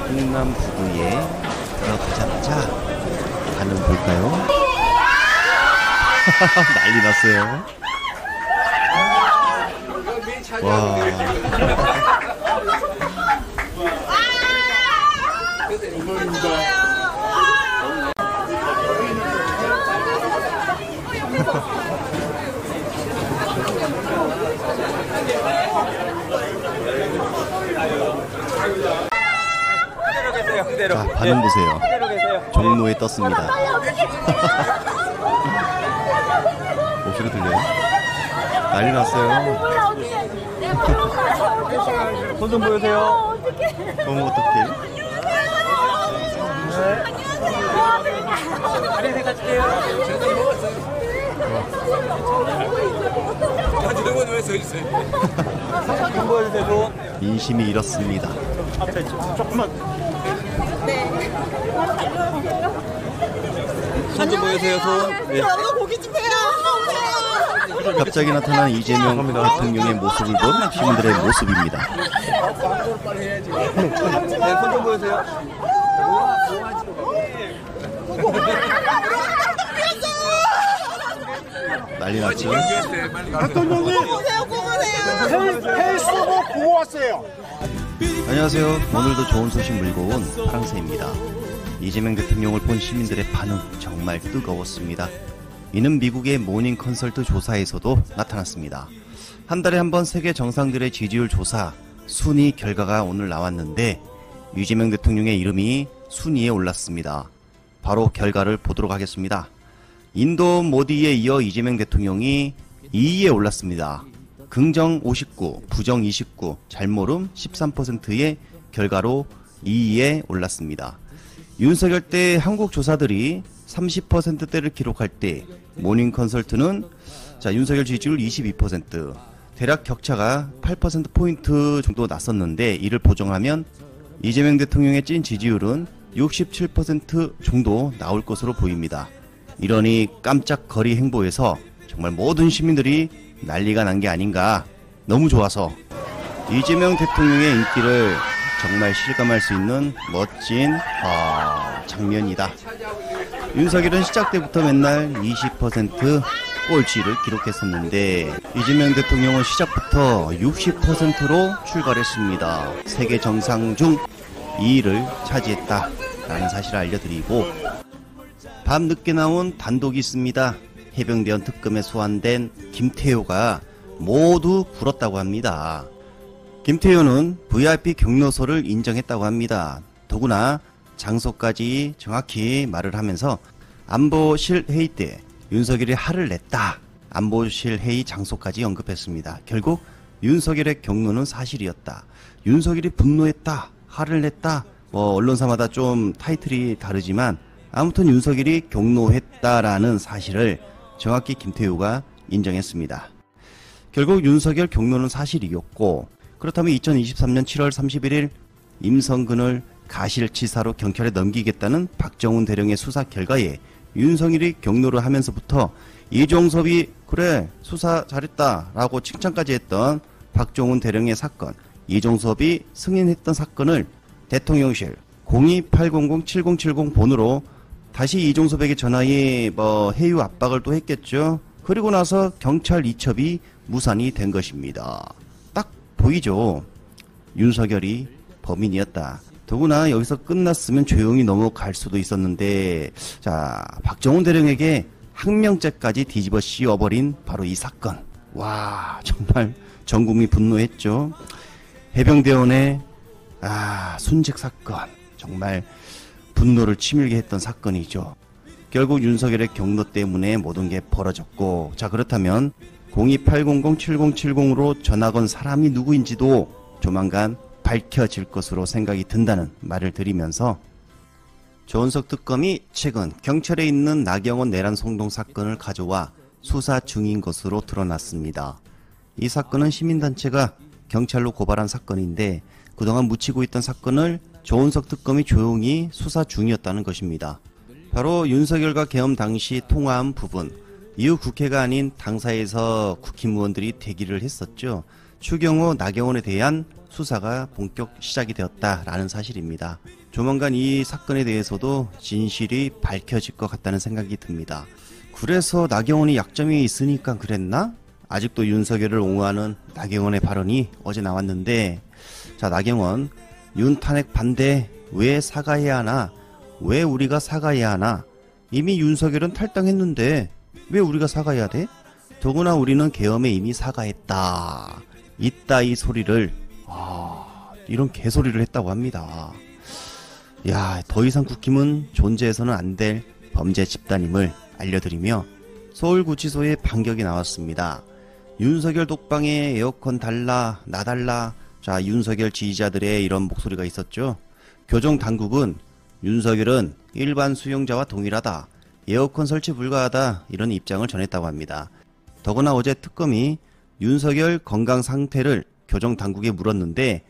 훈남 부부의 들어가자마자 반응 볼까요? 난리 났어요. 와. 자, 반응 보세요. 종로에 떴습니다. 목소리 들려요? 난리 났어요. 손 좀 보여주세요. 너무 어떡해. 다리 가줄게요. 손 보여주세요. 인심이 잃었습니다. 앞에 조금만. 손 좀 보여주세요. 손. 네. 고기 좀 해요. 갑자기 나타난 이재명 대통령의 모습을 본 시민들의 모습입니다. 네, 손 좀 보여주세요. 난리 났죠? 대통령님 헬스복 보고 왔어요. 안녕하세요. 오늘도 좋은 소식 물고 온 파랑새입니다. 이재명 대통령을 본 시민들의 반응 정말 뜨거웠습니다. 이는 미국의 모닝 컨설트 조사에서도 나타났습니다. 한 달에 한 번 세계 정상들의 지지율 조사 순위 결과가 오늘 나왔는데 이재명 대통령의 이름이 순위에 올랐습니다. 바로 결과를 보도록 하겠습니다. 인도 모디에 이어 이재명 대통령이 2위에 올랐습니다. 긍정 59, 부정 29, 잘모름 13%의 결과로 2위에 올랐습니다. 윤석열 때 한국 조사들이 30%대를 기록할 때 모닝 컨설트는 윤석열 지지율 22%, 대략 격차가 8%포인트 정도 났었는데 이를 보정하면 이재명 대통령의 찐 지지율은 67% 정도 나올 것으로 보입니다. 이러니 깜짝 거리 행보에서 정말 모든 시민들이 난리가 난 게 아닌가. 너무 좋아서 이재명 대통령의 인기를 정말 실감할 수 있는 멋진 장면이다. 윤석열은 시작 때부터 맨날 20% 꼴찌를 기록했었는데 이재명 대통령은 시작부터 60%로 출발했습니다. 세계 정상 중 2위를 차지했다라는 사실을 알려드리고 밤 늦게 나온 단독이 있습니다. 해병대원 특검에 소환된 김태효가 모두 불었다고 합니다. 김태효는 VIP 경로소를 인정했다고 합니다. 더구나 장소까지 정확히 말을 하면서 안보실 회의 때 윤석열이 화를 냈다. 안보실 회의 장소까지 언급했습니다. 결국 윤석열의 경로는 사실이었다. 윤석열이 분노했다. 화를 냈다. 언론사마다 좀 타이틀이 다르지만 아무튼 윤석열이 경로했다라는 사실을 정확히 김태효가 인정했습니다. 결국 윤석열 경로는 사실이었고 그렇다면 2023년 7월 31일 임성근을 가실치사로 경찰에 넘기겠다는 박정훈 대령의 수사 결과에 윤석열이 경로를 하면서부터 이종섭이 그래 수사 잘했다 라고 칭찬까지 했던 박정훈 대령의 사건, 이종섭이 승인했던 사건을 대통령실 02-800-7070 번호로 다시 이종섭에게 전화해 해유 압박을 또 했겠죠. 그리고 나서 경찰 이첩이 무산이 된 것입니다. 딱 보이죠. 윤석열이 범인이었다. 더구나 여기서 끝났으면 조용히 넘어갈 수도 있었는데 박정훈 대령에게 항명죄까지 뒤집어 씌워버린 바로 이 사건. 와 정말 전 국민이 분노했죠. 해병대원의 순직 사건 정말 분노를 치밀게 했던 사건이죠. 결국 윤석열의 경로 때문에 모든 게 벌어졌고 그렇다면 02-800-7070으로 전화 건 사람이 누구인지도 조만간 밝혀질 것으로 생각이 든다는 말을 드리면서 조은석 특검이 최근 경찰에 있는 나경원 내란 성동 사건을 가져와 수사 중인 것으로 드러났습니다. 이 사건은 시민단체가 경찰로 고발한 사건인데 그동안 묻히고 있던 사건을 조은석 특검이 조용히 수사 중이었다는 것입니다. 바로 윤석열과 계엄 당시 통화한 부분, 이후 국회가 아닌 당사에서 국힘의원들이 대기를 했었죠. 추경호, 나경원에 대한 수사가 본격 시작이 되었다라는 사실입니다. 조만간 이 사건에 대해서도 진실이 밝혀질 것 같다는 생각이 듭니다. 그래서 나경원이 약점이 있으니까 그랬나? 아직도 윤석열을 옹호하는 나경원의 발언이 어제 나왔는데, 자, 나경원, 윤 탄핵 반대 왜 사과해야 하나? 왜 우리가 사과해야 하나? 이미 윤석열은 탈당했는데 왜 우리가 사과해야 돼? 더구나 우리는 계엄에 이미 사과했다. 이따이 소리를, 이런 개소리를 했다고 합니다. 야, 더 이상 국힘은 존재해서는 안 될 범죄 집단임을 알려드리며 서울구치소에 반격이 나왔습니다. 윤석열 독방에 에어컨 달라, 나 달라. 자, 윤석열 지지자들의 이런 목소리가 있었죠. 교정 당국은 윤석열은 일반 수용자와 동일하다, 에어컨 설치 불가하다, 이런 입장을 전했다고 합니다. 더구나 어제 특검이 윤석열 건강 상태를 교정 당국에 물었는데,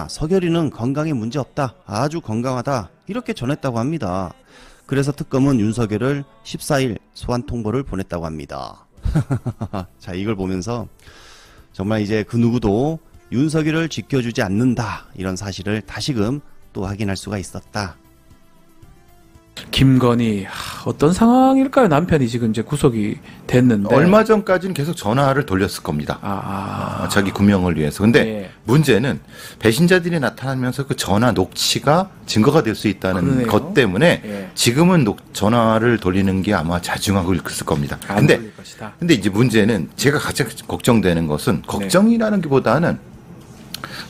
서결이는 건강에 문제 없다, 아주 건강하다, 이렇게 전했다고 합니다. 그래서 특검은 윤석열을 14일 소환 통보를 보냈다고 합니다. 자, 이걸 보면서 정말 이제 그 누구도 윤석열을 지켜주지 않는다, 이런 사실을 다시금 또 확인할 수가 있었다. 김건희 어떤 상황일까요? 남편이 지금 이제 구속이 됐는데 얼마 전까지는 계속 전화를 돌렸을 겁니다. 자기 구명을 위해서. 근데 예. 문제는 배신자들이 나타나면서 그 전화 녹취가 증거가 될 수 있다는 그러네요. 것 때문에 예. 지금은 전화를 돌리는 게 아마 자중하고 있을 겁니다. 안 돌릴 것이다. 근데 이제 문제는 제가 가장 걱정되는 것은 걱정이라는 게보다는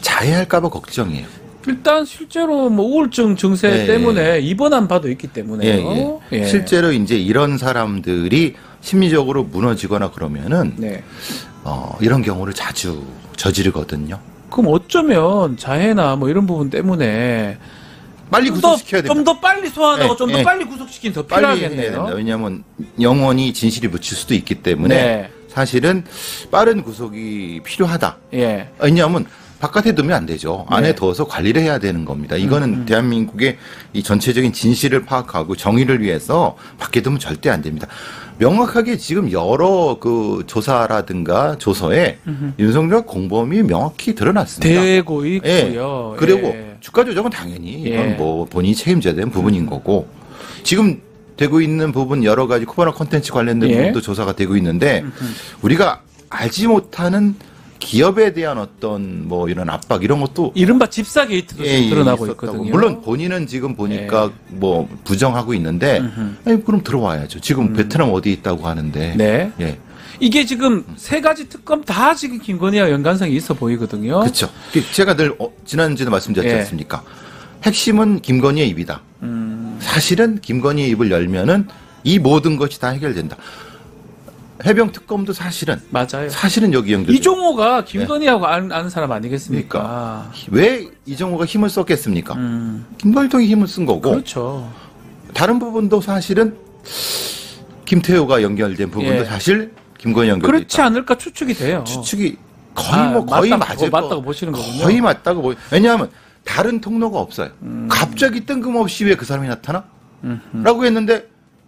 자해할까봐 걱정이에요. 일단 실제로 뭐 우울증 증세 예, 때문에 입원한 바도 있기 때문에요. 예. 실제로 이제 이런 사람들이 심리적으로 무너지거나 그러면은 네. 이런 경우를 자주 저지르거든요. 그럼 어쩌면 자해나 뭐 이런 부분 때문에 빨리 구속시켜야 됩니다. 좀 더 빨리 소환하고 좀 더 예. 빨리 구속시킨 더 빨리 해야 필요하겠네요. 된다. 왜냐하면 영원히 진실이 묻힐 수도 있기 때문에 네. 사실은 빠른 구속이 필요하다. 예. 왜냐하면 바깥에 두면 안 되죠. 안에 네. 둬서 관리를 해야 되는 겁니다. 이거는 대한민국의 이 전체적인 진실을 파악하고 정의를 위해서 밖에 두면 절대 안 됩니다. 명확하게 지금 여러 그 조사라든가 조서에 윤석열 공범이 명확히 드러났습니다. 되고 있고요. 예. 그리고 예. 주가 조작은 당연히 이건 예. 뭐 본인이 책임져야 되는 부분인 거고, 지금 되고 있는 부분 여러 가지 코바나 콘텐츠 관련된 예. 부분도 조사가 되고 있는데 우리가 알지 못하는 기업에 대한 어떤 뭐 이런 압박 이런 것도 이른바 집사 게이트도 좀 드러나고 있었다고. 있거든요. 물론 본인은 지금 보니까 뭐 부정하고 있는데 아니, 그럼 들어와야죠. 지금 베트남 어디 있다고 하는데. 네. 예. 이게 지금 세 가지 특검 다 지금 김건희와 연관성이 있어 보이거든요. 그렇죠. 제가 늘 지난주에도 말씀드렸지 예. 않습니까? 핵심은 김건희의 입이다. 사실은 김건희의 입을 열면은 이 모든 것이 다 해결된다. 해병 특검도 사실은 맞아요. 여기 연결. 이종호가 김건희하고 아는 사람 아니겠습니까? 왜 이정호가 힘을 썼겠습니까? 김건희 통이 힘을 쓴 거고. 그렇죠. 다른 부분도 사실은 김태호가 연결된 부분도 예. 사실 김건희 연결돼 그렇지 있다. 않을까 추측이 돼요. 추측이 거의 맞다고 보시는 거군요. 거의 맞다고 보여. 왜냐하면 다른 통로가 없어요. 갑자기 뜬금없이 왜 그 사람이 나타나? 라고 했는데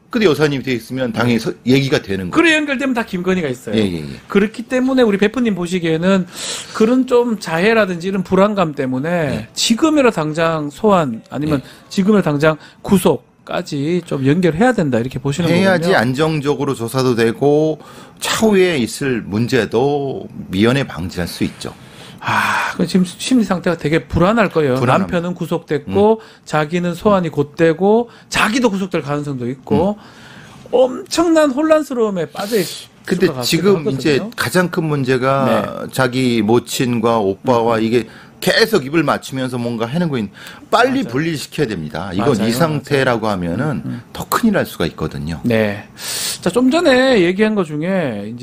근데 여사님이 돼 있으면 당연히 얘기가 되는 거예요. 그래 연결되면 다 김건희가 있어요. 예. 그렇기 때문에 우리 베프님 보시기에는 그런 좀 자해라든지 이런 불안감 때문에 예. 지금이라 당장 소환 아니면 지금이라 당장 구속까지 좀 연결해야 된다 이렇게 보시는 해야지 거군요. 안정적으로 조사도 되고 차후에 있을 문제도 미연에 방지할 수 있죠. 그 지금 심리 상태가 되게 불안할 거예요. 불안합니다. 남편은 구속됐고 자기는 소환이 곧 되고 자기도 구속될 가능성도 있고 엄청난 혼란스러움에 빠져 있을 것 근데 같기도 지금 하거든요. 이제 가장 큰 문제가 자기 모친과 오빠와 이게 계속 입을 맞추면서 뭔가 하는 거인 빨리 맞아요. 분리시켜야 됩니다. 이건 맞아요. 이 상태라고 하면은 더 큰일 날 수가 있거든요. 네. 자, 좀 전에 얘기한 것 중에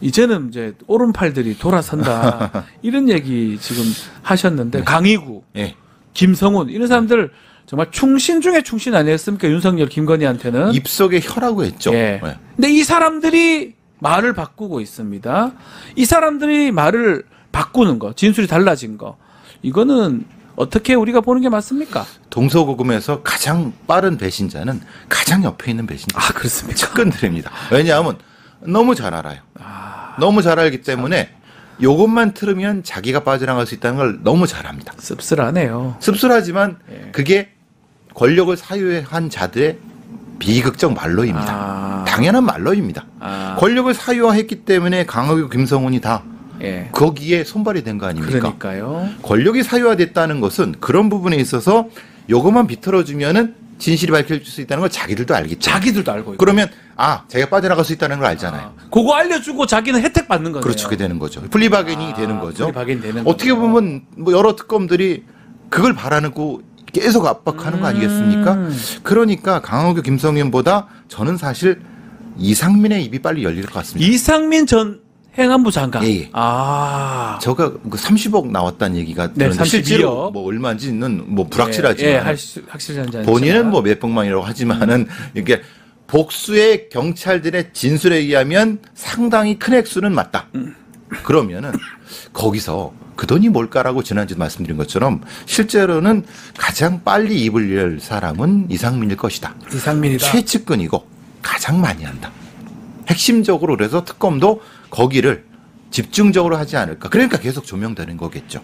이제는 이제 오른팔들이 돌아선다. 이런 얘기 지금 하셨는데 강희구, 예. 김성훈 이런 사람들 정말 충신 중에 충신 아니었습니까? 윤석열, 김건희한테는. 입속에 혀라고 했죠. 예. 예. 근데 이 사람들이 말을 바꾸고 있습니다. 이 사람들이 말을 바꾸는 거, 진술이 달라진 거. 이거는 어떻게 우리가 보는 게 맞습니까? 동서고금에서 가장 빠른 배신자는 가장 옆에 있는 배신자. 그렇습니까? 측근들입니다. 왜냐하면 너무 잘 알아요. 너무 잘 알기 때문에 요것만 틀으면 자기가 빠져나갈 수 있다는 걸 너무 잘 압니다. 씁쓸하네요. 씁쓸하지만 예. 그게 권력을 사유한 자들의 비극적 말로입니다. 아. 당연한 말로입니다. 아. 권력을 사유화했기 때문에 강하고 김성훈이 다 예. 거기에 손발이 된 거 아닙니까? 그러니까요. 권력이 사유화됐다는 것은 그런 부분에 있어서 요것만 비틀어주면은 진실이 밝혀질 수 있다는 걸 자기들도 알겠죠. 자기들도 알고 있고. 그러면 자기가 빠져나갈 수 있다는 걸 알잖아요. 그거 알려주고 자기는 혜택 받는 거네요. 그렇죠. 그게 되는 거죠. 플리바게닝이 되는 거죠. 플리바게닝 되는 어떻게 거죠. 보면 뭐 여러 특검들이 그걸 바라는고 계속 압박하는 거 아니겠습니까? 그러니까 강호규 김성윤보다 저는 사실 이상민의 입이 빨리 열릴 것 같습니다. 이상민 전 행안부 장관. 예, 예. 아. 저가 그 30억 나왔다는 얘기가 네, 들었는데 32억. 실제로 뭐 얼마인지는 뭐 불확실하지만 예, 확실한지 본인은 뭐 몇백만이라고 하지만은 이게 복수의 경찰들의 진술에 의하면 상당히 큰 액수는 맞다. 그러면은 거기서 그 돈이 뭘까라고 지난주에 말씀드린 것처럼 실제로는 가장 빨리 입을 열 사람은 이상민일 것이다. 이상민이다. 최측근이고 가장 많이 한다. 핵심적으로 그래서 특검도 거기를 집중적으로 하지 않을까. 그러니까 계속 조명되는 거겠죠.